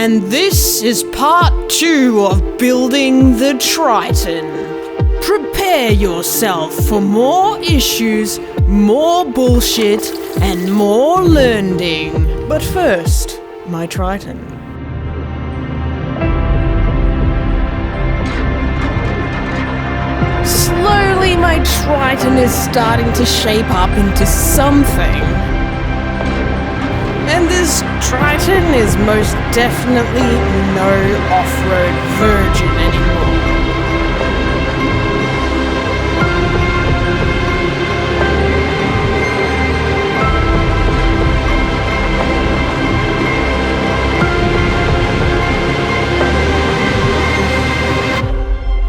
And this is part 2 of building the Triton. Prepare yourself for more issues, more bullshit, and more learning. But first, my Triton. Slowly, my Triton is starting to shape up into something. And this Triton is most definitely no off-road virgin anymore.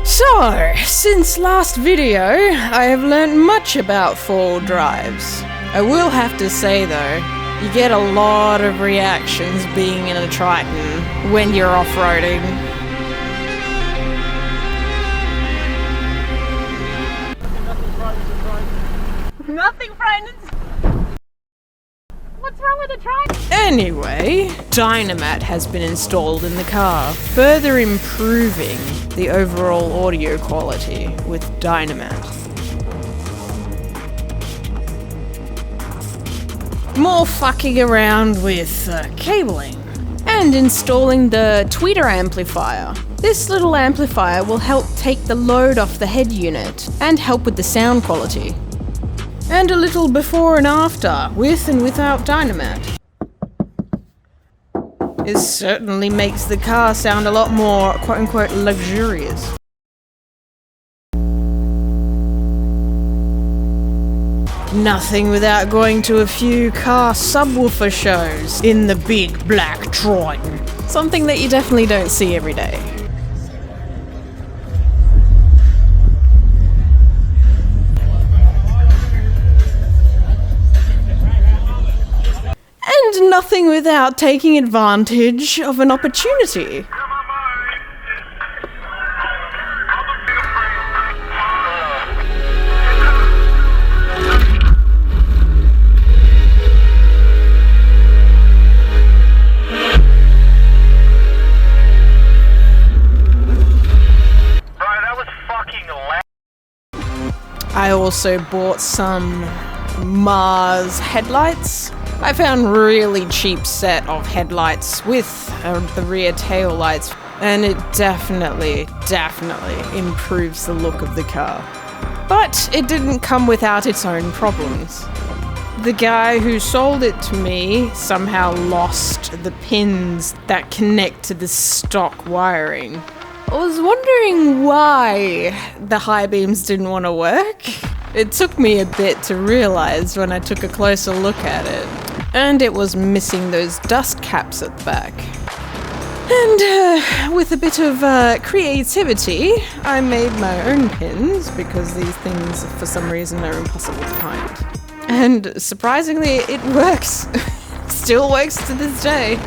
So, since last video, I have learnt much about four-wheel drives. I will have to say though, you get a lot of reactions being in a Triton when you're off-roading. Nothing frightens. What's wrong with the Triton? Anyway, Dynamat has been installed in the car, further improving the overall audio quality with Dynamat. More fucking around with cabling and installing the tweeter amplifier. This little amplifier will help take the load off the head unit and help with the sound quality. And a little before and after, with and without Dynamat. It certainly makes the car sound a lot more quote-unquote luxurious. Nothing without going to a few car subwoofer shows in the big black Triton. Something that you definitely don't see every day. And nothing without taking advantage of an opportunity. I also bought some Mars headlights. I found a really cheap set of headlights with the rear tail lights, and it definitely improves the look of the car. But it didn't come without its own problems. The guy who sold it to me somehow lost the pins that connect to the stock wiring. I was wondering why the high beams didn't want to work. It took me a bit to realize when I took a closer look at it. And it was missing those dust caps at the back. And with a bit of creativity, I made my own pins because these things, for some reason, are impossible to find. And surprisingly, it works. Still works to this day.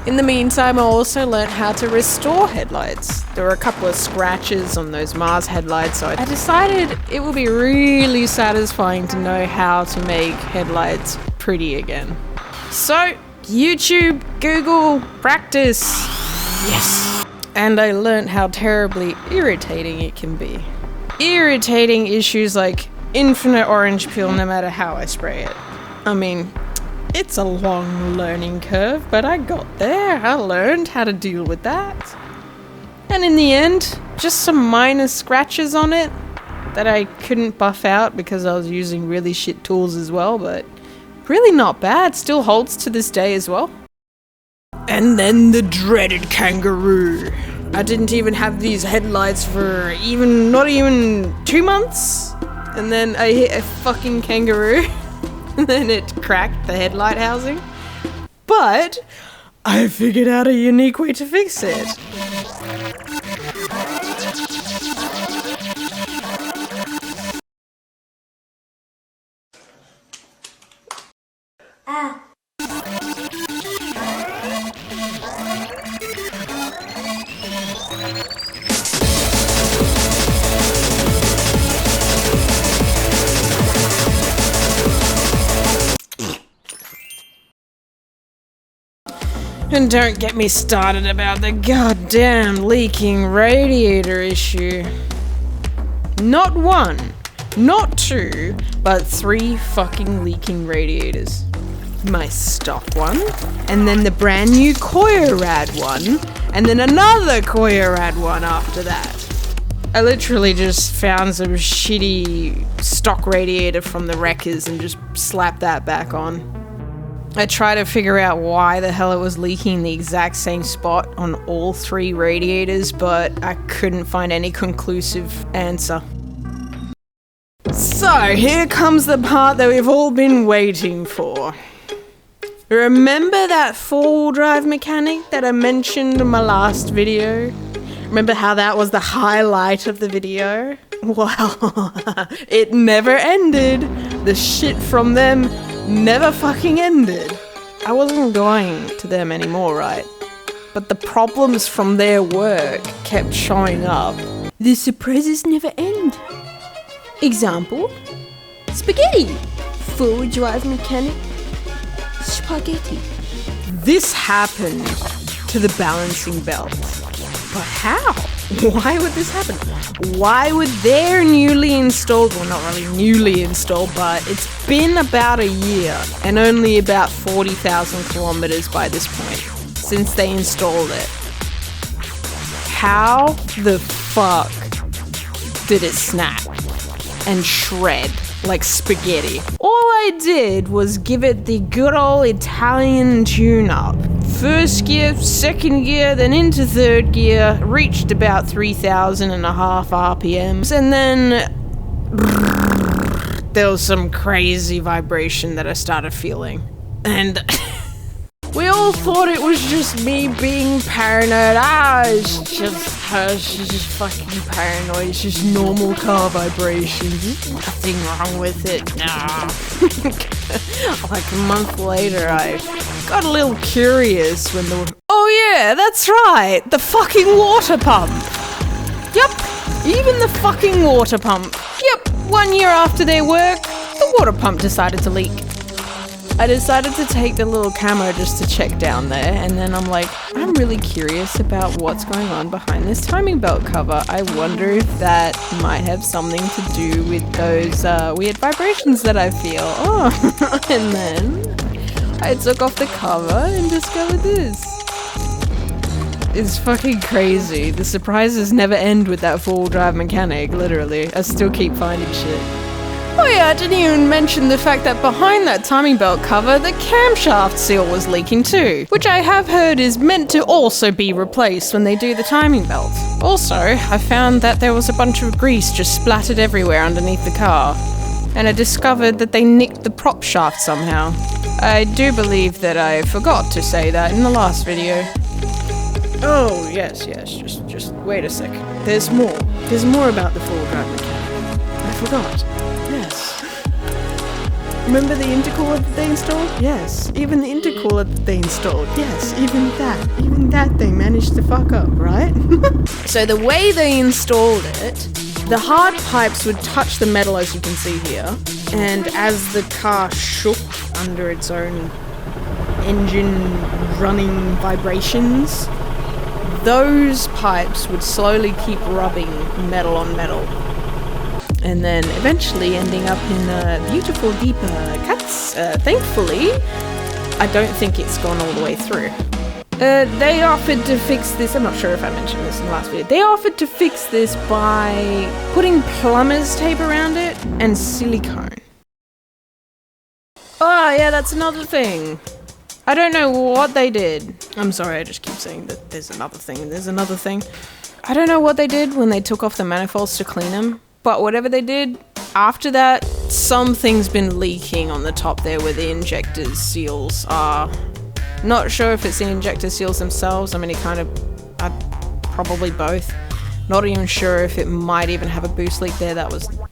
In the meantime, I also learnt how to restore headlights. There were a couple of scratches on those Mars headlights, so I decided it would be really satisfying to know how to make headlights pretty again. So, YouTube, Google, practice. Yes. And I learnt how terribly irritating it can be. Irritating issues like infinite orange peel no matter how I spray it. I mean, it's a long learning curve, but I got there. I learned how to deal with that. And in the end, just some minor scratches on it that I couldn't buff out because I was using really shit tools as well, but really not bad. Still holds to this day as well. And then the dreaded kangaroo. I didn't even have these headlights for not even 2 months. And then I hit a fucking kangaroo. And then it cracked the headlight housing. But I figured out a unique way to fix it. And don't get me started about the goddamn leaking radiator issue. Not one, not two, but 3 fucking leaking radiators. My stock one, and then the brand new Koyorad one, and then another Koyorad one after that. I literally just found some shitty stock radiator from the wreckers and just slapped that back on. I tried to figure out why the hell it was leaking the exact same spot on all 3 radiators, but I couldn't find any conclusive answer. So, here comes the part that we've all been waiting for. Remember that 4-wheel drive mechanic that I mentioned in my last video? Remember how that was the highlight of the video? Well, it never ended. The shit from them never fucking ended. I wasn't going to them anymore, right? But the problems from their work kept showing up. The surprises never end. Example, spaghetti. 4-wheel drive mechanic, spaghetti. This happened to the balancing belt. But how? Why would this happen? Why would their newly installed, well, not really newly installed, but it's been about a year and only about 40,000 kilometers by this point since they installed it. How the fuck did it snap and shred like spaghetti? All I did was give it the good old Italian tune-up. First gear, second gear, then into third gear, reached about 3,500 RPMs, and then there was some crazy vibration that I started feeling. And we all thought it was just me being paranoid. It's just her, she's just fucking paranoid. It's just normal car vibrations. There's nothing wrong with it. Nah. Like a month later, I got a little curious when oh yeah, that's right, the fucking water pump. Yep, even the fucking water pump. Yep, 1 year after their work, the water pump decided to leak. I decided to take the little camera just to check down there, and then I'm like, I'm really curious about what's going on behind this timing belt cover. I wonder if that might have something to do with those weird vibrations that I feel. Oh, and then I took off the cover and discovered this. It's fucking crazy. The surprises never end with that 4-wheel drive mechanic, literally. I still keep finding shit. Oh yeah, I didn't even mention the fact that behind that timing belt cover, the camshaft seal was leaking too, which I have heard is meant to also be replaced when they do the timing belt. Also, I found that there was a bunch of grease just splattered everywhere underneath the car, and I discovered that they nicked the prop shaft somehow. I do believe that I forgot to say that in the last video. Oh, yes, just wait a second. There's more. There's more about the 4-wheel drive mechanic. I forgot. Yes. Remember the intercooler that they installed? Yes. Even the intercooler that they installed. Yes, even that they managed to fuck up, right? So the way they installed it, the hard pipes would touch the metal, as you can see here, and as the car shook under its own engine running vibrations, those pipes would slowly keep rubbing metal on metal, and then eventually ending up in beautiful deeper cuts. Thankfully, I don't think it's gone all the way through. They offered to fix this, I'm not sure if I mentioned this in the last video, they offered to fix this by putting plumber's tape around it and silicone. Oh yeah, that's another thing. I don't know what they did. I'm sorry, I just keep saying that there's another thing. I don't know what they did when they took off the manifolds to clean them, but whatever they did, after that, something's been leaking on the top there where the injector seals are. Not sure if it's the injector seals themselves. I mean, probably both. Not even sure if it might even have a boost leak there.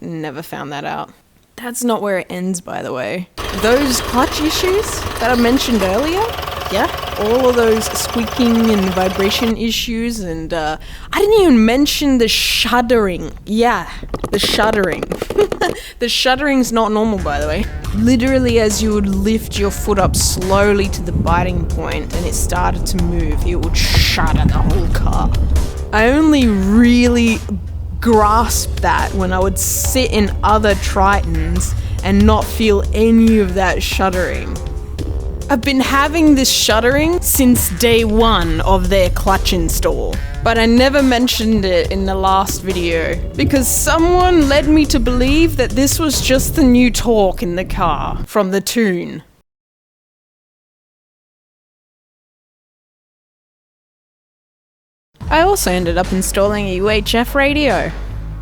Never found that out. That's not where it ends, by the way. Those clutch issues that I mentioned earlier, yeah, all of those squeaking and vibration issues, and I didn't even mention the shuddering. Yeah, the shuddering. The shuddering's not normal, by the way. Literally, as you would lift your foot up slowly to the biting point and it started to move, it would shudder the whole car. I only really grasped that when I would sit in other Tritons and not feel any of that shuddering. I've been having this shuddering since day one of their clutch install, but I never mentioned it in the last video because someone led me to believe that this was just the new torque in the car from the tune. I also ended up installing a UHF radio,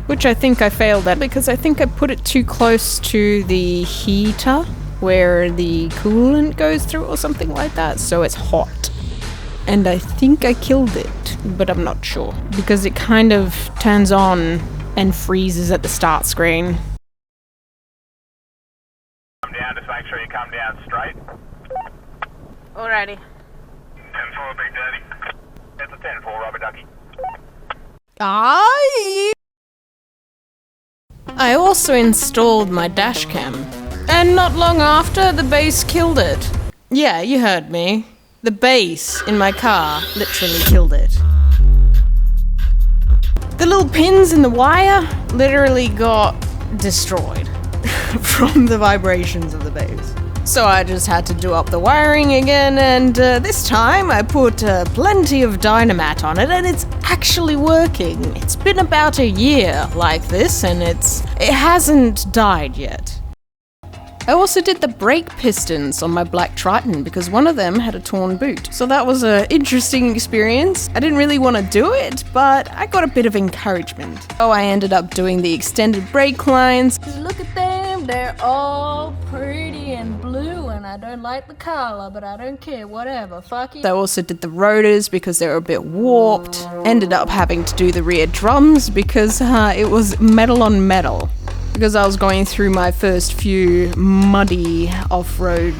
which I think I failed at because I think I put it too close to the heater where the coolant goes through or something like that, so it's hot. And I think I killed it, but I'm not sure because it kind of turns on and freezes at the start screen. Come down, just make sure you come down straight. Alrighty. 10-4, Big Daddy. It's a 10-4, Rubber Ducky. I also installed my dashcam, and not long after, the bass killed it. Yeah, you heard me. The bass in my car literally killed it. The little pins in the wire literally got destroyed from the vibrations of the bass. So I just had to do up the wiring again, and this time I put plenty of Dynamat on it, and it's actually working. It's been about a year like this, and it hasn't died yet. I also did the brake pistons on my black Triton because one of them had a torn boot. So that was an interesting experience. I didn't really want to do it, but I got a bit of encouragement. So I ended up doing the extended brake lines. Look at them, they're all pretty and blue, and I don't like the color, but I don't care, whatever, fuck it. I also did the rotors because they were a bit warped. Ended up having to do the rear drums because it was metal on metal. Because I was going through my first few muddy off-road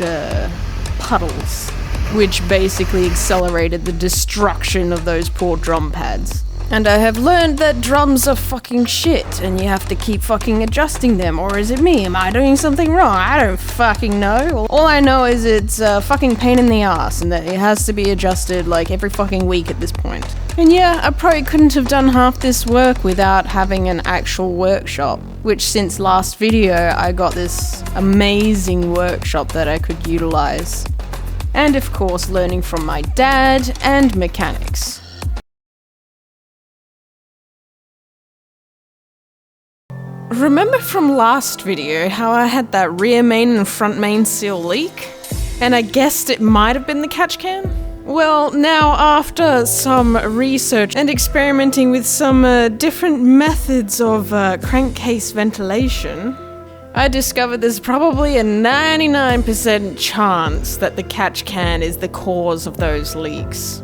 puddles, which basically accelerated the destruction of those poor drum pads. And I have learned that drums are fucking shit, and you have to keep fucking adjusting them, or is it me? Am I doing something wrong? I don't fucking know. All I know is it's a fucking pain in the ass, and that it has to be adjusted like every fucking week at this point. And yeah, I probably couldn't have done half this work without having an actual workshop, which since last video, I got this amazing workshop that I could utilize. And of course, learning from my dad and mechanics. Remember from last video how I had that rear main and front main seal leak? And I guessed it might have been the catch can? Well, now after some research and experimenting with some different methods of crankcase ventilation, I discovered there's probably a 99% chance that the catch can is the cause of those leaks.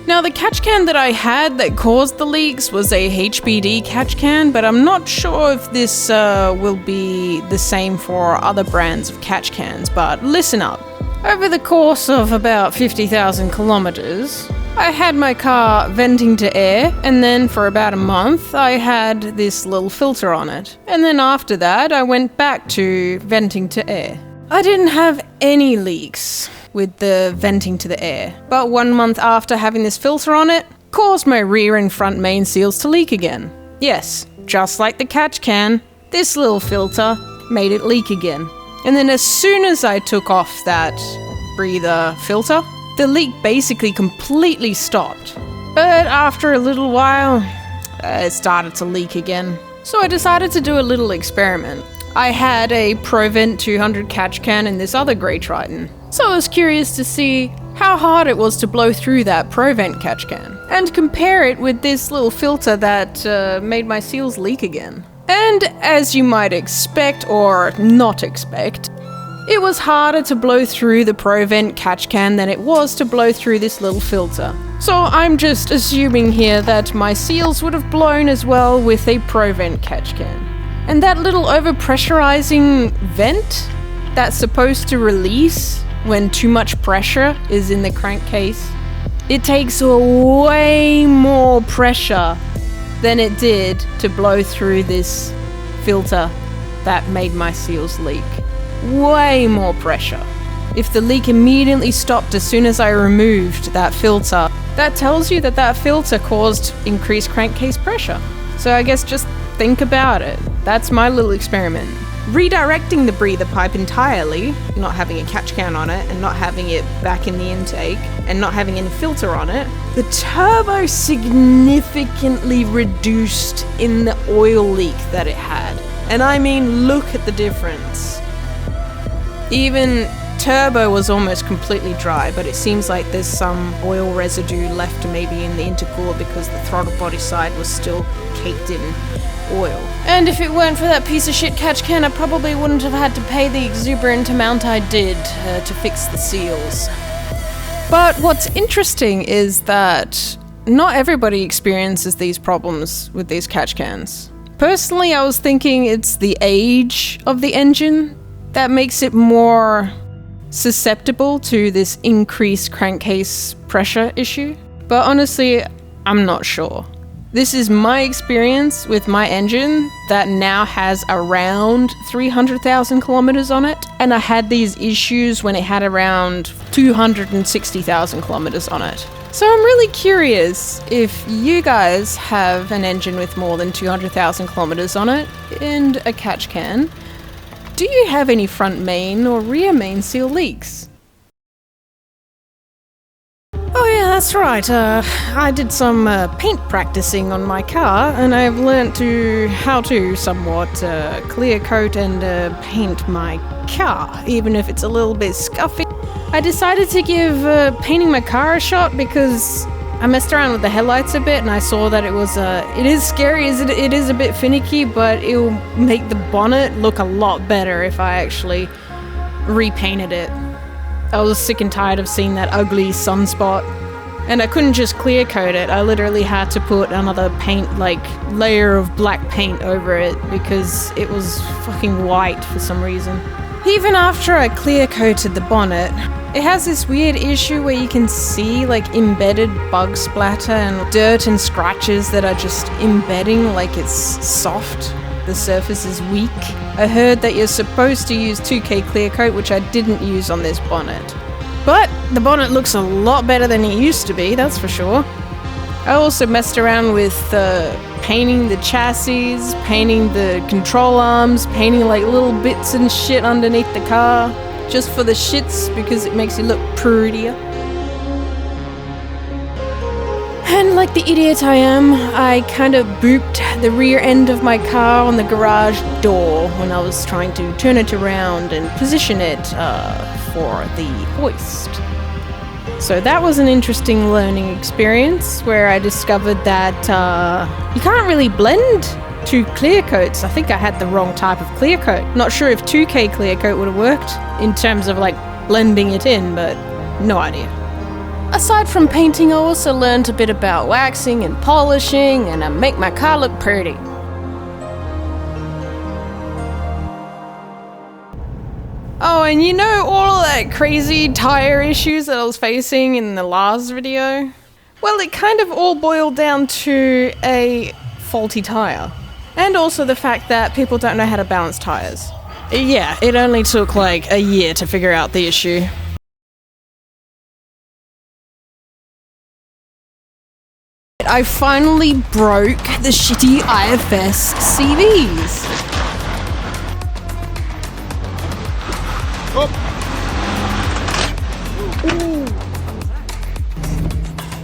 Now, the catch can that I had that caused the leaks was a HBD catch can, but I'm not sure if this will be the same for other brands of catch cans, but listen up. Over the course of about 50,000 kilometers, I had my car venting to air, and then for about a month, I had this little filter on it. And then after that, I went back to venting to air. I didn't have any leaks with the venting to the air, but 1 month after having this filter on it, caused my rear and front main seals to leak again. Yes, just like the catch can, this little filter made it leak again. And then as soon as I took off that breather filter, the leak basically completely stopped. But after a little while, it started to leak again. So I decided to do a little experiment. I had a ProVent 200 catch can in this other Gray Triton. So I was curious to see how hard it was to blow through that ProVent catch can, and compare it with this little filter that made my seals leak again. And as you might expect, or not expect, it was harder to blow through the ProVent catch can than it was to blow through this little filter. So I'm just assuming here that my seals would have blown as well with a ProVent catch can. And that little overpressurizing vent that's supposed to release when too much pressure is in the crankcase, it takes way more pressure than it did to blow through this filter. that made my seals leak. Way more pressure. If the leak immediately stopped as soon as I removed that filter, that tells you that that filter caused increased crankcase pressure. So I guess just think about it. That's my little experiment. Redirecting the breather pipe entirely, not having a catch can on it and not having it back in the intake and not having any filter on it, the turbo significantly reduced in the oil leak that it had. And I mean, look at the difference. Even turbo was almost completely dry, but it seems like there's some oil residue left maybe in the intercooler because the throttle body side was still caked in oil. And if it weren't for that piece of shit catch can, I probably wouldn't have had to pay the exuberant amount I did to fix the seals. But what's interesting is that not everybody experiences these problems with these catch cans. Personally, I was thinking it's the age of the engine that makes it more susceptible to this increased crankcase pressure issue. But honestly, I'm not sure. This is my experience with my engine that now has around 300,000 kilometers on it, and I had these issues when it had around 260,000 kilometers on it. So I'm really curious if you guys have an engine with more than 200,000 kilometers on it and a catch can. Do you have any front main or rear main seal leaks? Oh yeah, that's right. I did some paint practicing on my car, and I've learnt how to somewhat clear coat and paint my car, even if it's a little bit scuffy. I decided to give painting my car a shot because I messed around with the headlights a bit, and I saw that it was it is scary, it is a bit finicky, but it will make the bonnet look a lot better if I actually repainted it. I was sick and tired of seeing that ugly sunspot, and I couldn't just clear coat it. I literally had to put another layer of black paint over it because it was fucking white for some reason. Even after I clear coated the bonnet, it has this weird issue where you can see embedded bug splatter and dirt and scratches that are just embedding like it's soft. The surface is weak. I heard that you're supposed to use 2K clear coat, which I didn't use on this bonnet. But the bonnet looks a lot better than it used to be, that's for sure. I also messed around with painting the chassis, painting the control arms, painting little bits and shit underneath the car, just for the shits because it makes it look prettier. And like the idiot I am, I kind of booped the rear end of my car on the garage door when I was trying to turn it around and position it for the hoist. So that was an interesting learning experience where I discovered that you can't really blend two clear coats. I think I had the wrong type of clear coat. Not sure if 2K clear coat would have worked in terms of blending it in, but no idea. Aside from painting, I also learned a bit about waxing and polishing, and I make my car look pretty. Oh, and you know all of that crazy tire issues that I was facing in the last video? Well, it kind of all boiled down to a faulty tire. And also the fact that people don't know how to balance tires. Yeah, it only took a year to figure out the issue. I finally broke the shitty IFS CVs.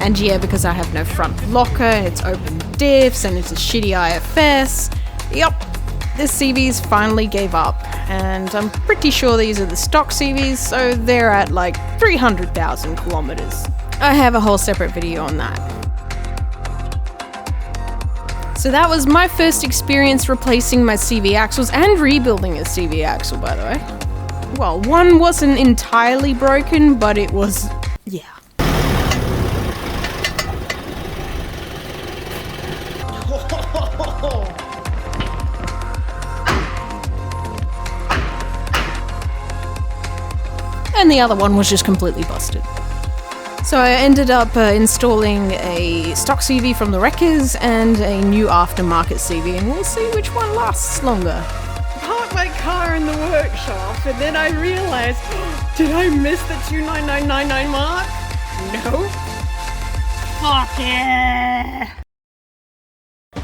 And yeah, because I have no front locker and it's open diffs and it's a shitty IFS, yep, the CVs finally gave up. And I'm pretty sure these are the stock CVs, so they're at 300,000 kilometers. I have a whole separate video on that. So that was my first experience replacing my CV axles and rebuilding a CV axle, by the way. Well, one wasn't entirely broken, but it was, yeah. And the other one was just completely busted. So I ended up installing a stock CV from the wreckers and a new aftermarket CV, and we'll see which one lasts longer. Part in the workshop, and then I realized, did I miss the 29999 mark? No. Fuck yeah!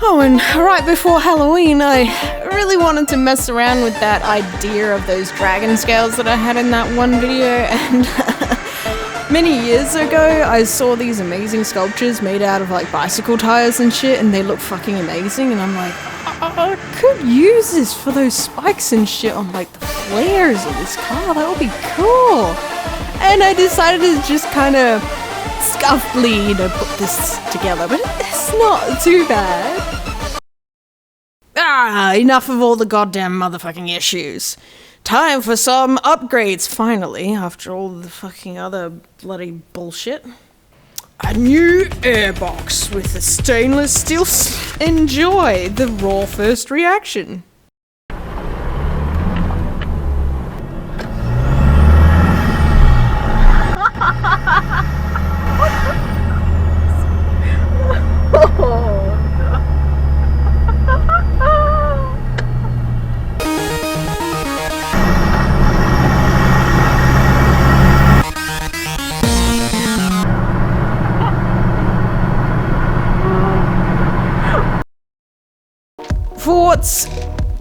Oh, and right before Halloween, I really wanted to mess around with that idea of those dragon scales that I had in that one video, and many years ago, I saw these amazing sculptures made out of like bicycle tires and shit, and they look fucking amazing, and I'm like, I could use this for those spikes and shit on like the flares of this car, that would be cool. And I decided to just kind of scuffly, put this together, but it's not too bad. Enough of all the goddamn motherfucking issues. Time for some upgrades, finally, after all the fucking other bloody bullshit. A new airbox with a stainless steel Enjoy the raw first reaction. For what's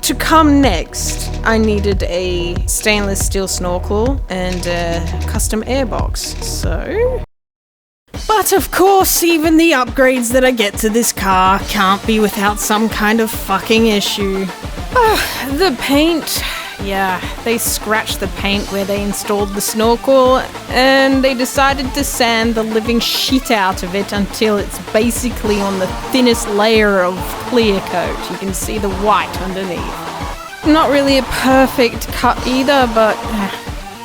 to come next, I needed a stainless steel snorkel and a custom airbox, so... But of course, even the upgrades that I get to this car can't be without some kind of fucking issue. The paint... Yeah, they scratched the paint where they installed the snorkel, and they decided to sand the living shit out of it until it's basically on the thinnest layer of clear coat. You can see the white underneath. Not really a perfect cut either, but...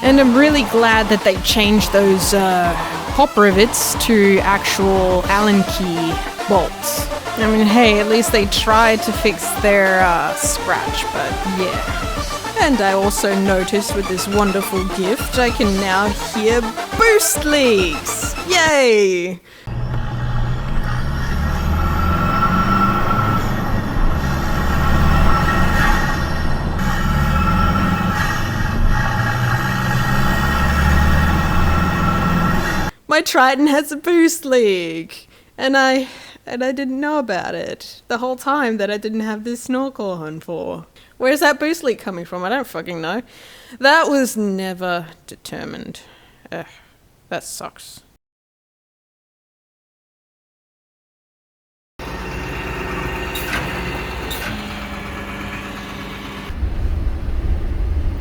And I'm really glad that they changed those pop rivets to actual Allen key bolts. I mean, hey, at least they tried to fix their scratch, but yeah. And I also noticed with this wonderful gift, I can now hear boost leaks! Yay! My Triton has a boost leak! And I didn't know about it the whole time that I didn't have this snorkel on for. Where's that boost leak coming from? I don't fucking know. That was never determined. That sucks.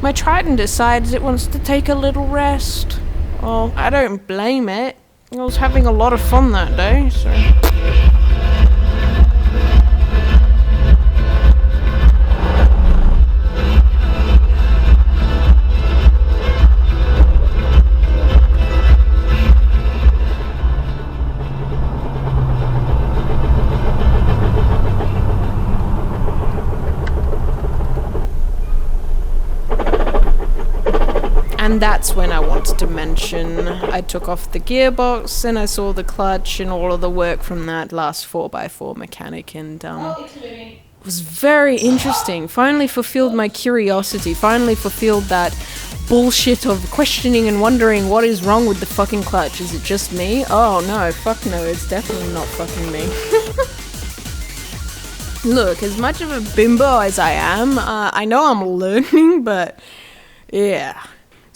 My Triton decides it wants to take a little rest. Well, I don't blame it. I was having a lot of fun that day, so... And that's when I wanted to mention I took off the gearbox and I saw the clutch and all of the work from that last 4x4 mechanic, and it was very interesting. Finally fulfilled my curiosity, finally fulfilled that bullshit of questioning and wondering what is wrong with the fucking clutch. Is it just me? Oh no, fuck no, it's definitely not fucking me. Look, as much of a bimbo as I am, I know I'm learning, but yeah.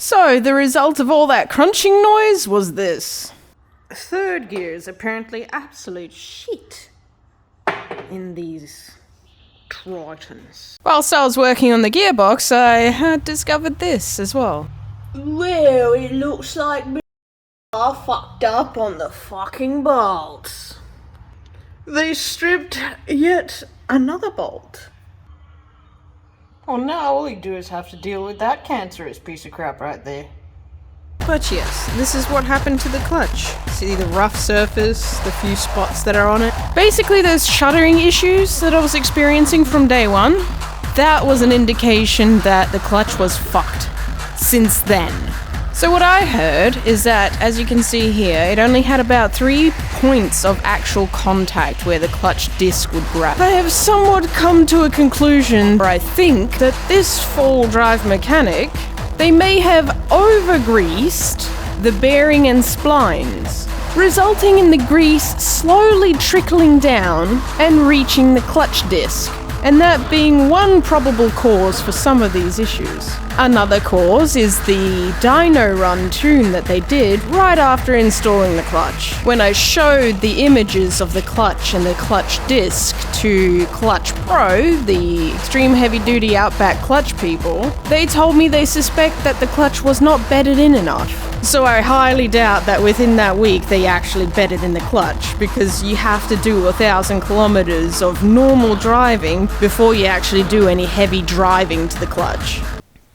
So, the result of all that crunching noise was this. Third gear is apparently absolute shit in these Tritons. Whilst I was working on the gearbox, I discovered this as well. Well, it looks like me are fucked up on the fucking bolts. They stripped yet another bolt. Well, now all you do is have to deal with that cancerous piece of crap right there. But yes, this is what happened to the clutch. See the rough surface, the few spots that are on it. Basically those shuddering issues that I was experiencing from day one, that was an indication that the clutch was fucked. Since then. So what I heard is that, as you can see here, it only had about 3 points of actual contact where the clutch disc would grab. I have somewhat come to a conclusion where I think that this full drive mechanic, they may have over-greased the bearing and splines, resulting in the grease slowly trickling down and reaching the clutch disc, and that being one probable cause for some of these issues. Another cause is the dyno run tune that they did right after installing the clutch. When I showed the images of the clutch and the clutch disc to Clutch Pro, the extreme heavy duty Outback clutch people, they told me they suspect that the clutch was not bedded in enough. So I highly doubt that within that week they actually bedded in the clutch, because you have to do 1,000 kilometers of normal driving before you actually do any heavy driving to the clutch.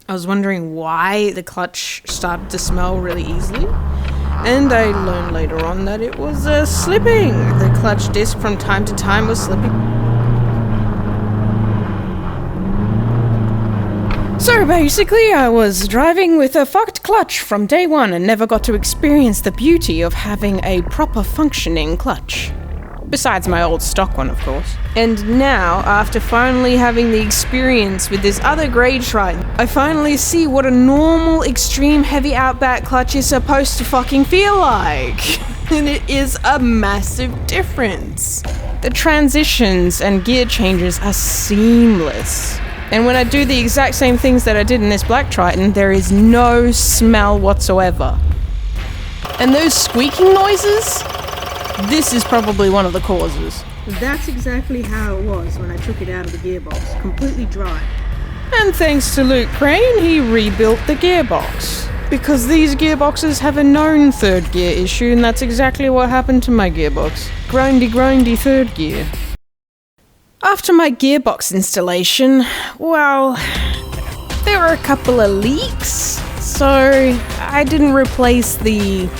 I was wondering why the clutch started to smell really easily, and I learned later on that it was slipping. The clutch disc from time to time was slipping. So basically, I was driving with a fucked clutch from day one and never got to experience the beauty of having a proper functioning clutch. Besides my old stock one, of course. And now, after finally having the experience with this other Gray Triton, I finally see what a normal extreme heavy Outback clutch is supposed to fucking feel like. And it is a massive difference. The transitions and gear changes are seamless. And when I do the exact same things that I did in this Black Triton, there is no smell whatsoever. And those squeaking noises? This is probably one of the causes. That's exactly how it was when I took it out of the gearbox, completely dry. And thanks to Luke Crane, he rebuilt the gearbox. Because these gearboxes have a known third gear issue, and that's exactly what happened to my gearbox. Grindy third gear. After my gearbox installation, well, there were a couple of leaks, so I didn't replace the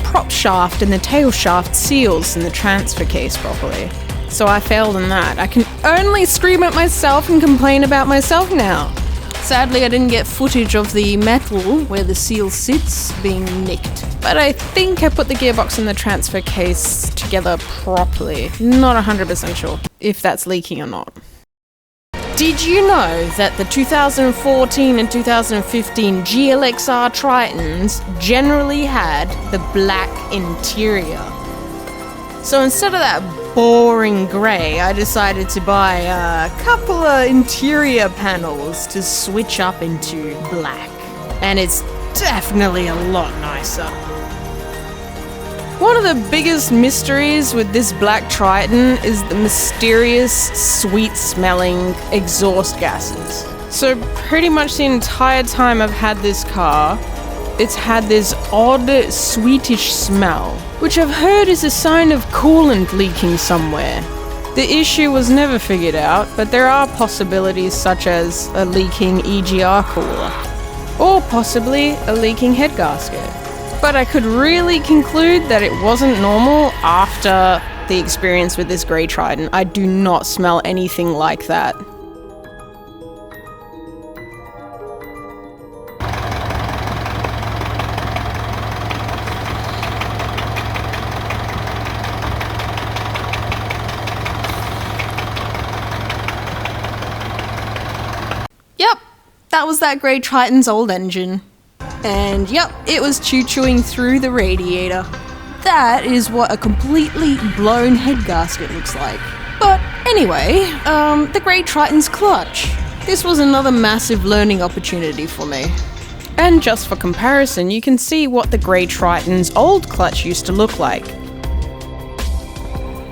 prop shaft and the tail shaft seals in the transfer case properly. So I failed in that. I can only scream at myself and complain about myself now. Sadly, I didn't get footage of the metal where the seal sits being nicked. But I think I put the gearbox and the transfer case together properly. Not 100% sure if that's leaking or not. Did you know that the 2014 and 2015 GLXR Tritons generally had the black interior? So instead of that boring grey, I decided to buy a couple of interior panels to switch up into black. And it's definitely a lot nicer. One of the biggest mysteries with this Black Triton is the mysterious, sweet-smelling exhaust gases. So pretty much the entire time I've had this car, it's had this odd, sweetish smell, which I've heard is a sign of coolant leaking somewhere. The issue was never figured out, but there are possibilities such as a leaking EGR cooler, or possibly a leaking head gasket. But I could really conclude that it wasn't normal after the experience with this Gray Triton. I do not smell anything like that. Yep, that was that Gray Triton's old engine. And yep, it was choo-chooing through the radiator. That is what a completely blown head gasket looks like. But anyway, the Gray Triton's clutch. This was another massive learning opportunity for me. And just for comparison, you can see what the Gray Triton's old clutch used to look like.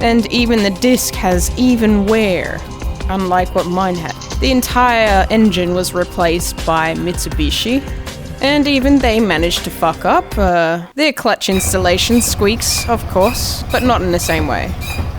And even the disc has even wear, unlike what mine had. The entire engine was replaced by Mitsubishi. And even they managed to fuck up. Their clutch installation squeaks, of course, but not in the same way.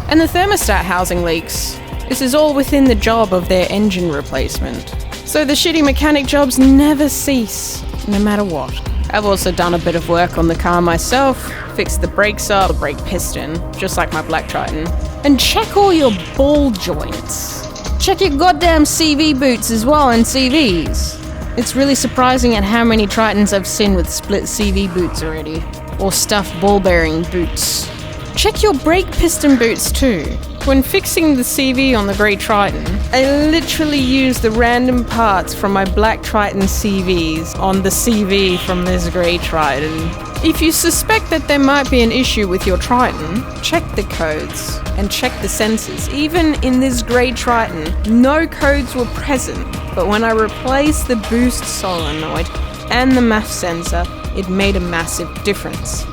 And the thermostat housing leaks. This is all within the job of their engine replacement. So the shitty mechanic jobs never cease, no matter what. I've also done a bit of work on the car myself, fixed the brakes up, the brake piston, just like my Black Triton. And check all your ball joints. Check your goddamn CV boots as well and CVs. It's really surprising at how many Tritons I've seen with split CV boots already, or stuffed ball bearing boots. Check your brake piston boots too. When fixing the CV on the Gray Triton, I literally used the random parts from my Black Triton CVs on the CV from this Gray Triton. If you suspect that there might be an issue with your Triton, check the codes and check the sensors. Even in this Gray Triton, no codes were present, but when I replaced the boost solenoid and the MAF sensor, it made a massive difference.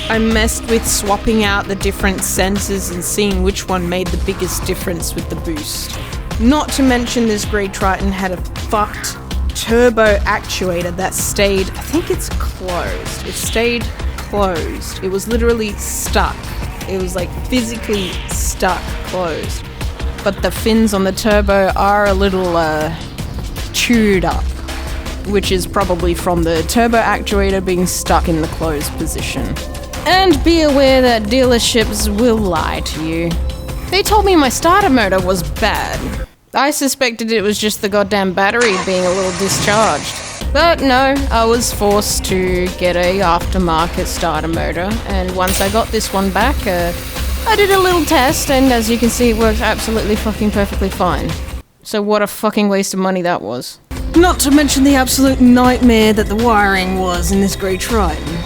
I messed with swapping out the different sensors and seeing which one made the biggest difference with the boost. Not to mention this Gray Triton had a fucked turbo actuator that stayed, I think it's closed. It stayed closed. It was literally stuck. It was like physically stuck closed. But the fins on the turbo are a little chewed up, which is probably from the turbo actuator being stuck in the closed position. And be aware that dealerships will lie to you. They told me my starter motor was bad. I suspected it was just the goddamn battery being a little discharged. But no, I was forced to get a aftermarket starter motor, and once I got this one back, I did a little test, and as you can see, it works absolutely fucking perfectly fine. So what a fucking waste of money that was. Not to mention the absolute nightmare that the wiring was in this Gray Triton.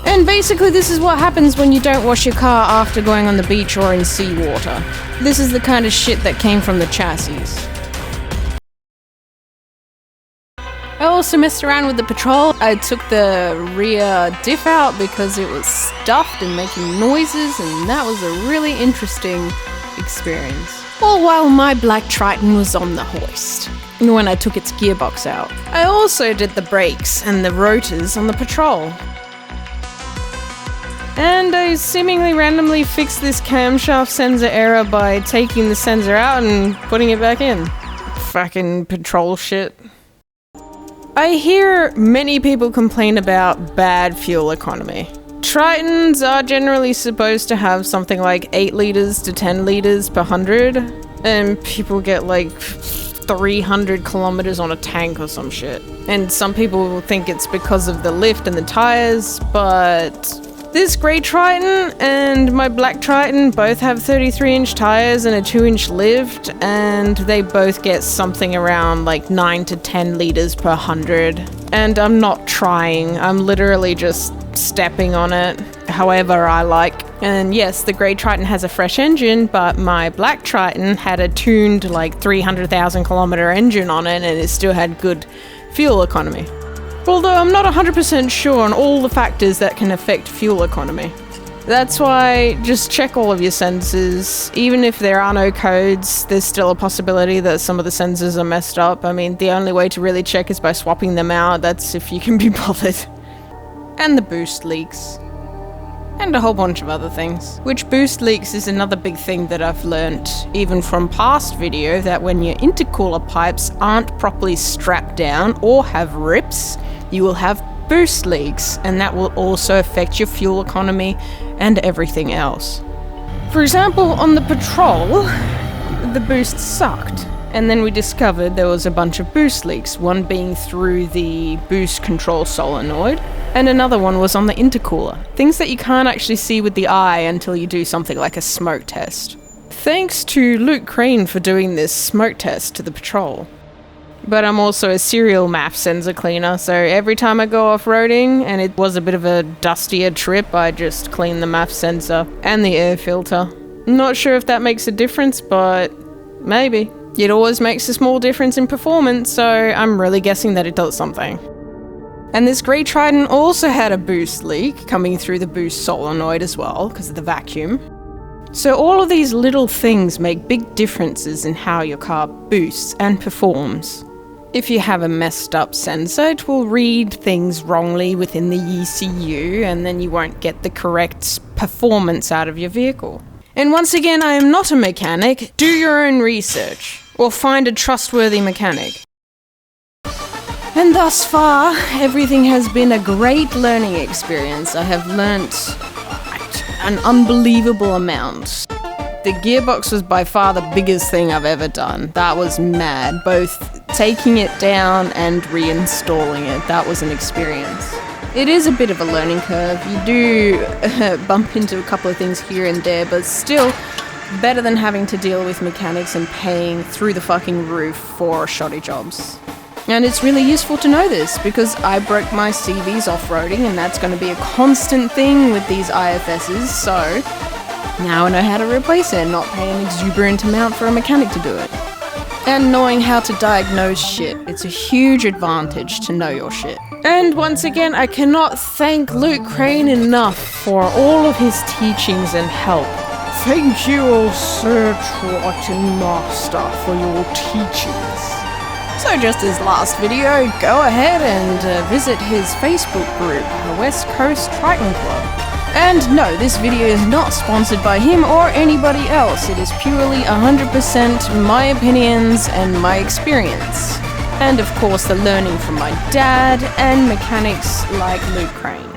And basically this is what happens when you don't wash your car after going on the beach or in seawater. This is the kind of shit that came from the chassis. I also messed around with the Patrol. I took the rear diff out because it was stuffed and making noises, and that was a really interesting experience. All while my Black Triton was on the hoist, when I took its gearbox out. I also did the brakes and the rotors on the Patrol. And I seemingly randomly fixed this camshaft sensor error by taking the sensor out and putting it back in. Fucking Patrol shit. I hear many people complain about bad fuel economy. Tritons are generally supposed to have something like 8 liters to 10 liters per 100, and people get like 300 kilometers on a tank or some shit. And some people think it's because of the lift and the tires, but this Gray Triton and my Black Triton both have 33-inch tires and a 2-inch lift, and they both get something around like 9 to 10 liters per 100. And I'm not trying, I'm literally just stepping on it however I like. And yes, the Gray Triton has a fresh engine, but my Black Triton had a tuned like 300,000 kilometer engine on it, and it still had good fuel economy. Although I'm not 100% sure on all the factors that can affect fuel economy. That's why just check all of your sensors. Even if there are no codes, there's still a possibility that some of the sensors are messed up. I mean, the only way to really check is by swapping them out. That's if you can be bothered. And the boost leaks. And a whole bunch of other things. Which boost leaks is another big thing that I've learnt, even from past video, that when your intercooler pipes aren't properly strapped down or have rips, you will have boost leaks, and that will also affect your fuel economy and everything else. For example, on the Patrol, the boost sucked, and then we discovered there was a bunch of boost leaks, one being through the boost control solenoid, and another one was on the intercooler. Things that you can't actually see with the eye until you do something like a smoke test. Thanks to Luke Crane for doing this smoke test to the Patrol. But I'm also a serial MAF sensor cleaner, so every time I go off-roading and it was a bit of a dustier trip, I just clean the MAF sensor and the air filter. Not sure if that makes a difference, but maybe. It always makes a small difference in performance, so I'm really guessing that it does something. And this Gray Triton also had a boost leak coming through the boost solenoid as well, because of the vacuum. So all of these little things make big differences in how your car boosts and performs. If you have a messed up sensor, it will read things wrongly within the ECU, and then you won't get the correct performance out of your vehicle. And once again, I am not a mechanic. Do your own research, or find a trustworthy mechanic. And thus far, everything has been a great learning experience. I have learnt an unbelievable amount. the gearbox was by far the biggest thing I've ever done. That was mad. Both taking it down and reinstalling it. That was an experience. It is a bit of a learning curve. You do bump into a couple of things here and there, but still better than having to deal with mechanics and paying through the fucking roof for shoddy jobs. And it's really useful to know this because I broke my CVs off-roading and that's going to be a constant thing with these IFSs, so now I know how to replace it and not pay an exuberant amount for a mechanic to do it. And knowing how to diagnose shit. It's a huge advantage to know your shit. And once again, I cannot thank Luke Crane enough for all of his teachings and help. Thank you, O Sir Triton Master, for your teachings. So just as last video, go ahead and visit his Facebook group, the West Coast Triton Club. And no, this video is not sponsored by him or anybody else. It is purely 100% my opinions and my experience. And of course the learning from my dad and mechanics like Luke Crane.